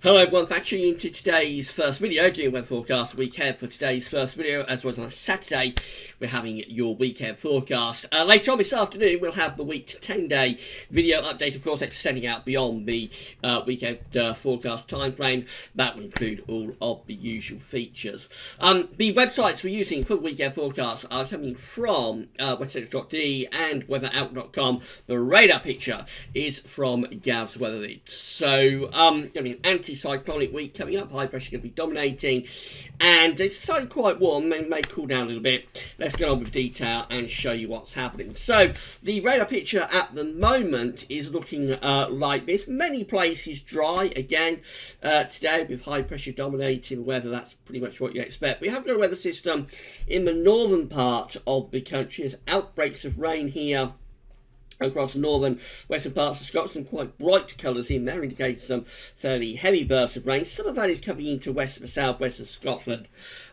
Hello everyone, thanks for tuning into today's first video, doing weather forecast weekend for today's first video, as well as on Saturday, we're having your weekend forecast. Later on this afternoon, we'll have the week to 10-day video update, of course, extending out beyond the weekend forecast time frame. That will include all of the usual features. The websites we're using for the weekend forecast are coming from westcentrus.de and weatherout.com. The radar picture is from Gav's Weather Lead. So, going to be an anti-cyclonic week coming up. High pressure going to be dominating, and it's starting quite warm and may cool down a little bit. Let's get on with detail and show you what's happening. So the radar picture at the moment is looking like this. Many places dry again today, with high pressure dominating weather. That's pretty much what you expect. We have got a weather system in the northern part of the country. There's outbreaks of rain here across northern western parts of Scotland. Some quite bright colours in there, indicating some fairly heavy bursts of rain. Some of that is coming into western and southwest of Scotland,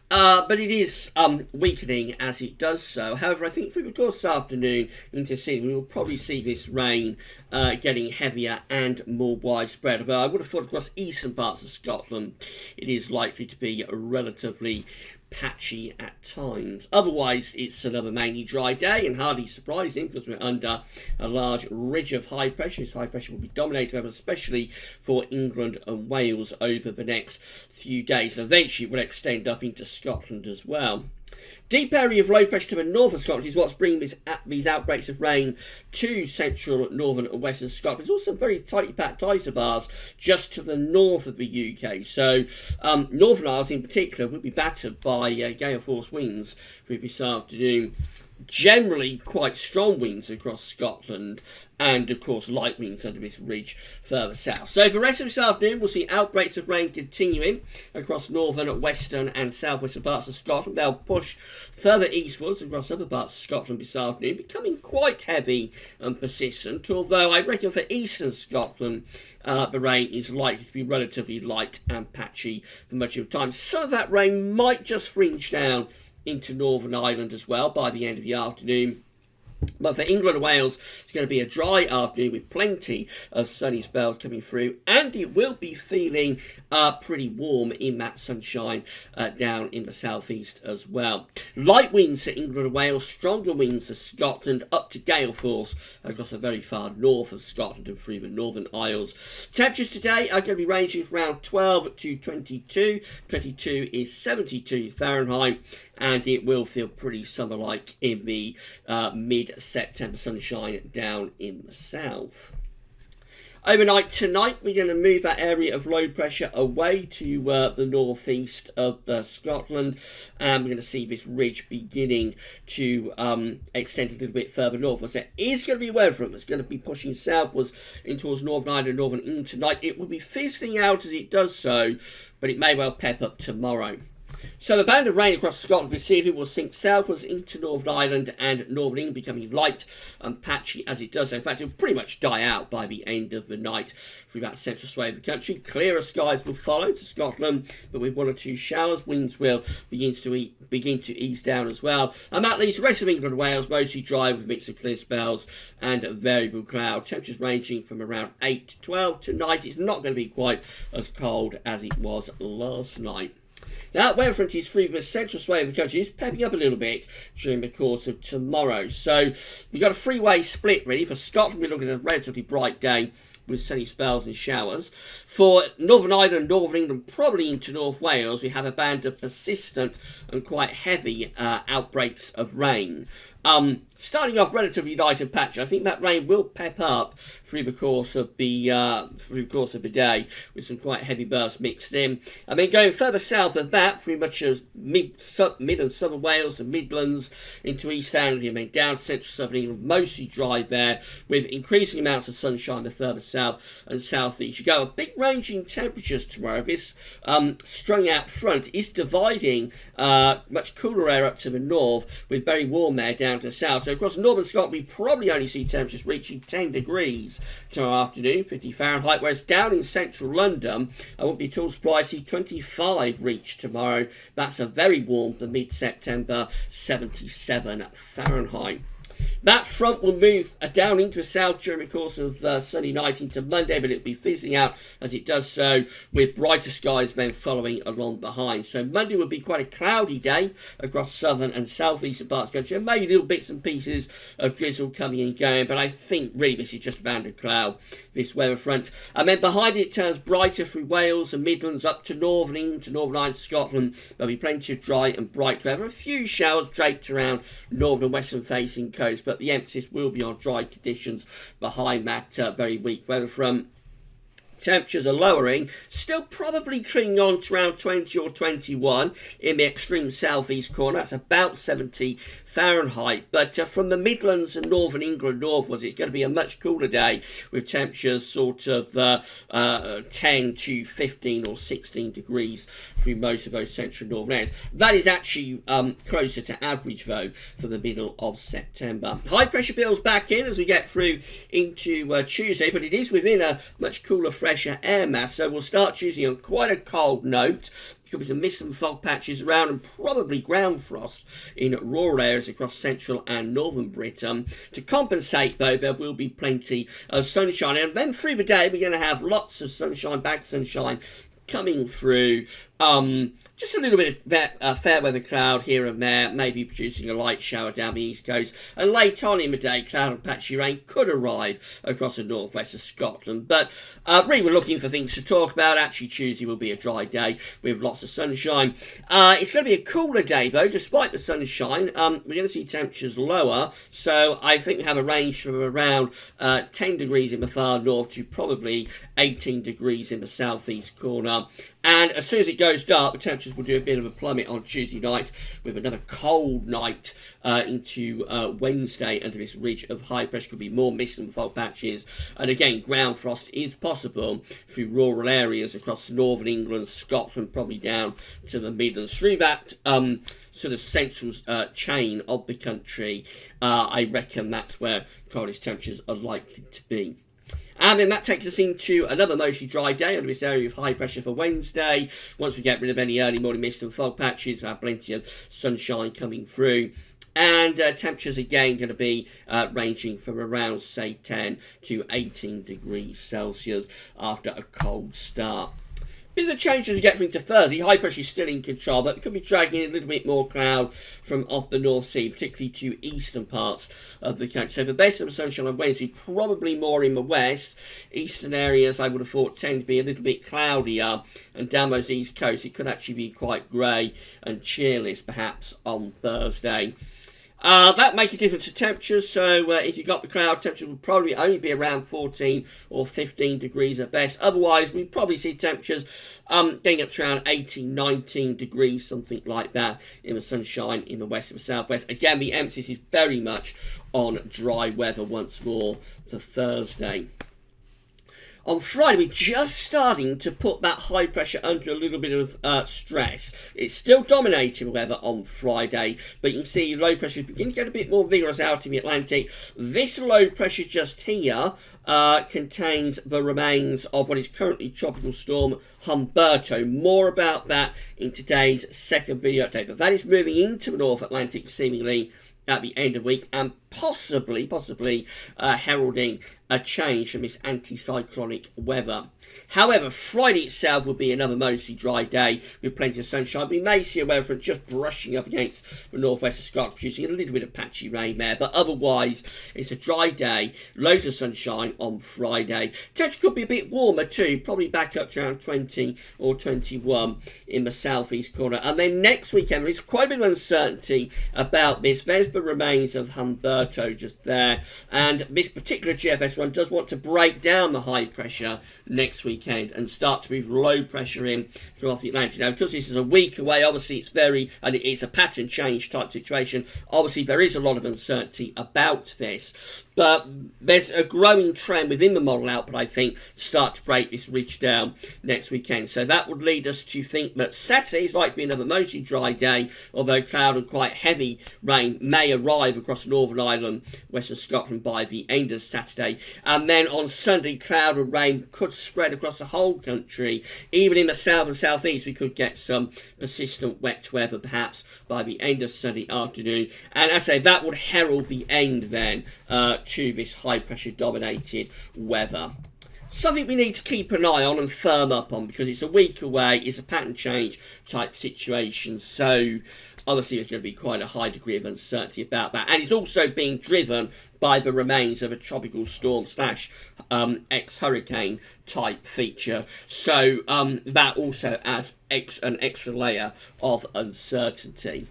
but it is weakening as it does so. However, I think through the course this afternoon into Sydney, we will probably see this rain getting heavier and more widespread. Although I would have thought across eastern parts of Scotland, it is likely to be relatively patchy at times. Otherwise, it's another mainly dry day, and hardly surprising because we're under a large ridge of high pressure. This high pressure will be dominating, especially for England and Wales over the next few days. Eventually, it will extend up into Scotland as well. Deep area of low pressure to the north of Scotland is what's bringing these outbreaks of rain to central, northern and western Scotland. There's also very tightly packed isobars just to the north of the UK. So Northern Isles in particular will be battered by gale force winds through this afternoon. Generally quite strong winds across Scotland, and of course light winds under this ridge further south. So for the rest of this afternoon, we'll see outbreaks of rain continuing across northern, western and southwestern parts of Scotland. They'll push further eastwards across other parts of Scotland this afternoon, becoming quite heavy and persistent, although I reckon for eastern Scotland the rain is likely to be relatively light and patchy for much of the time. Some of that rain might just fringe down into Northern Ireland as well by the end of the afternoon. But for England and Wales, it's going to be a dry afternoon with plenty of sunny spells coming through, and it will be feeling pretty warm in that sunshine down in the southeast as well. Light winds to England and Wales, stronger winds to Scotland, up to gale force across the very far north of Scotland and through the Northern Isles. Temperatures today are going to be ranging from around 12 to 22. 22 is 72 Fahrenheit, and it will feel pretty summer-like in the mid-September sunshine down in the south. Overnight tonight, we're going to move that area of low pressure away to the northeast of Scotland, and we're going to see this ridge beginning to extend a little bit further northwards. There is going to be weather front that's going to be pushing southwards in towards Northern Ireland and Northern England tonight. It will be fizzling out as it does so, but it may well pep up tomorrow. So the band of rain across Scotland this evening will sink southwards into Northern Ireland and Northern England, becoming light and patchy as it does. In fact, it will pretty much die out by the end of the night through that central sway of the country. Clearer skies will follow to Scotland, but with one or two showers. Winds will begin to ease down as well. And that leaves the rest of England and Wales mostly dry with a mix of clear spells and variable cloud. Temperatures ranging from around 8 to 12 tonight. It's not going to be quite as cold as it was last night. Now, weather front is through the central sway of the country. It's pepping up a little bit during the course of tomorrow. So we've got a three-way split, really. For Scotland, we're looking at a relatively bright day with sunny spells and showers. For Northern Ireland, Northern England, probably into North Wales, we have a band of persistent and quite heavy outbreaks of rain. Starting off relatively light and patchy. I think that rain will pep up through the course of the day with some quite heavy bursts mixed in. And then going further south of that, through much of mid and southern Wales and Midlands into East Anglia, and then down to central southern England, mostly dry there with increasing amounts of sunshine the further south and southeast you go. A big range in temperatures tomorrow. This strung out front is dividing much cooler air up to the north with very warm air down to the south. So across northern Scotland, we probably only see temperatures reaching 10 degrees tomorrow afternoon, 50 Fahrenheit, whereas down in central London, I won't be at all surprised to see 25 reach tomorrow. That's a very warm for mid-September, 77 Fahrenheit. That front will move down into the south during the course of Sunday night into Monday, but it'll be fizzling out as it does so, with brighter skies then following along behind. So Monday will be quite a cloudy day across southern and southeastern parts of the country, and maybe little bits and pieces of drizzle coming and going, but I think really this is just a band of cloud, this weather front. And then behind it turns brighter through Wales and Midlands up to northern England, to Northern Ireland, Scotland. There'll be plenty of dry and bright weather. A few showers draped around northern and western facing coast, but the emphasis will be on dry conditions behind that very weak weather front. Temperatures are lowering, still probably clinging on to around 20 or 21 in the extreme southeast corner. That's about 70 Fahrenheit. But from the Midlands and northern England northwards, it's going to be a much cooler day with temperatures sort of 10 to 15 or 16 degrees through most of those central and northern areas. That is actually closer to average, though, for the middle of September. High pressure builds back in as we get through into Tuesday, but it is within a much cooler fresher air mass, so we'll start Tuesday on quite a cold note. Could be some mist and fog patches around and probably ground frost in rural areas across central and northern Britain. To compensate, though, there will be plenty of sunshine, and then through the day we're going to have lots of sunshine, back sunshine coming through. Just a little bit of fair weather cloud here and there, maybe producing a light shower down the east coast. And late on in the day, cloud and patchy rain could arrive across the northwest of Scotland. But really, we're looking for things to talk about. Actually, Tuesday will be a dry day with lots of sunshine. It's going to be a cooler day, though, despite the sunshine. We're going to see temperatures lower. So I think we have a range from around 10 degrees in the far north to probably 18 degrees in the southeast corner. And as soon as it goes dark, the temperatures will do a bit of a plummet on Tuesday night with another cold night into Wednesday under this ridge of high pressure. Could be more mist and fog patches. And again, ground frost is possible through rural areas across northern England, Scotland, probably down to the Midlands. Through that sort of central chain of the country, I reckon that's where coldest temperatures are likely to be. And then that takes us into another mostly dry day under this area of high pressure for Wednesday. Once we get rid of any early morning mist and fog patches, we'll have plenty of sunshine coming through. And temperatures again going to be ranging from around, say, 10 to 18 degrees Celsius after a cold start. Bit of the changes we get through to Thursday. High pressure is still in control, but it could be dragging a little bit more cloud from off the North Sea, particularly to eastern parts of the country. So the best of the sunshine on Wednesday, probably more in the west. Eastern areas, I would have thought, tend to be a little bit cloudier, and down those east coast, it could actually be quite grey and cheerless, perhaps, on Thursday. That make a difference to temperatures, so if you've got the cloud, temperature will probably only be around 14 or 15 degrees at best. Otherwise, we probably see temperatures getting up to around 18, 19 degrees, something like that, in the sunshine in the west and southwest. Again, the emphasis is very much on dry weather once more for Thursday. On Friday, we're just starting to put that high pressure under a little bit of stress. It's still dominating weather on Friday, but you can see low pressure is beginning to get a bit more vigorous out in the Atlantic. This low pressure just here contains the remains of what is currently Tropical Storm Humberto. More about that in today's second video update. But that is moving into the North Atlantic seemingly at the end of the week, and possibly heralding a change from this anticyclonic weather. However, Friday itself will be another mostly dry day with plenty of sunshine. We may see a weather front just brushing up against the northwest of Scotland, producing a little bit of patchy rain there, but otherwise it's a dry day, loads of sunshine on Friday. Temperature could be a bit warmer too, probably back up to around 20 or 21 in the southeast corner. And then next weekend there is quite a bit of uncertainty about this. There's the remains of Humberto just there, and this particular GFS run does want to break down the high pressure next weekend and start to move low pressure in from off the Atlantic. Now, because this is a week away, obviously it's a pattern change type situation. Obviously, there is a lot of uncertainty about this, but there's a growing trend within the model output, I think, to start to break this ridge down next weekend. So that would lead us to think that Saturday is likely to be another mostly dry day, although cloud and quite heavy rain may arrive across Northern Ireland Island, Western Scotland by the end of Saturday. And then on Sunday, cloud and rain could spread across the whole country. Even in the south and southeast, we could get some persistent wet weather perhaps by the end of Sunday afternoon. And as I say, that would herald the end then to this high pressure dominated weather. Something we need to keep an eye on and firm up on, because it's a week away, it's a pattern change type situation, so obviously there's going to be quite a high degree of uncertainty about that, and it's also being driven by the remains of a tropical storm / ex-hurricane type feature, so that also adds an extra layer of uncertainty.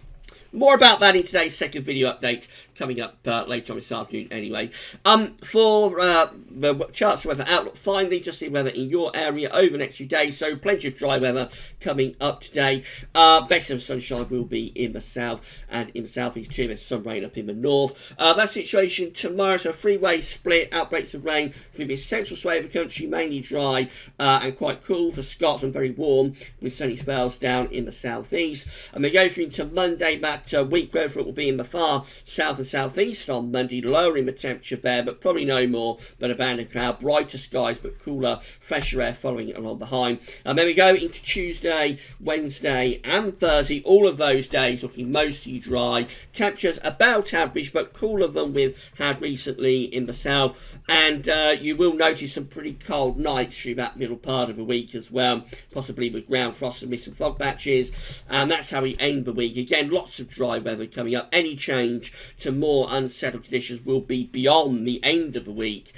More about that in today's second video update, coming up later on this afternoon anyway. For the charts weather outlook, finally, just see weather in your area over the next few days. So plenty of dry weather coming up today. Best of sunshine will be in the south and in the southeast too. There's some rain up in the north. That situation tomorrow, so freeway split, outbreaks of rain through the central sway of the country, mainly dry and quite cool. For Scotland, very warm with sunny spells down in the southeast. And we go through into Monday, that weak weather front will be in the far south and southeast on Monday, lowering the temperature there, but probably no more than a band of cloud, brighter skies but cooler, fresher air following along behind. And then we go into Tuesday, Wednesday and Thursday, all of those days looking mostly dry, temperatures about average but cooler than we've had recently in the south, and you will notice some pretty cold nights through that middle part of the week as well, possibly with ground frost and mist and fog patches, and that's how we end the week. Again, lots of dry weather coming up. Any change to more unsettled conditions will be beyond the end of the week,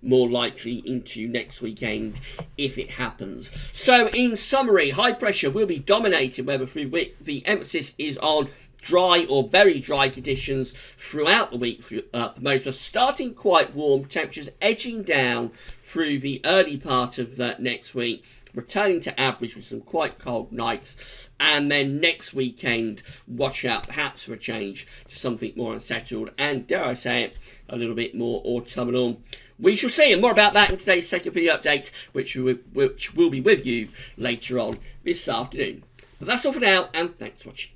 more likely into next weekend if it happens. So in summary, high pressure will be dominating weather through week. The emphasis is on dry or very dry conditions throughout the week for most of us, starting quite warm, temperatures edging down through the early part of next week, returning to average with some quite cold nights, and then next weekend watch out perhaps for a change to something more unsettled and, dare I say it, a little bit more autumnal. We shall see, and more about that in today's second video update, which will be with you later on this afternoon. But that's all for now, and thanks for watching.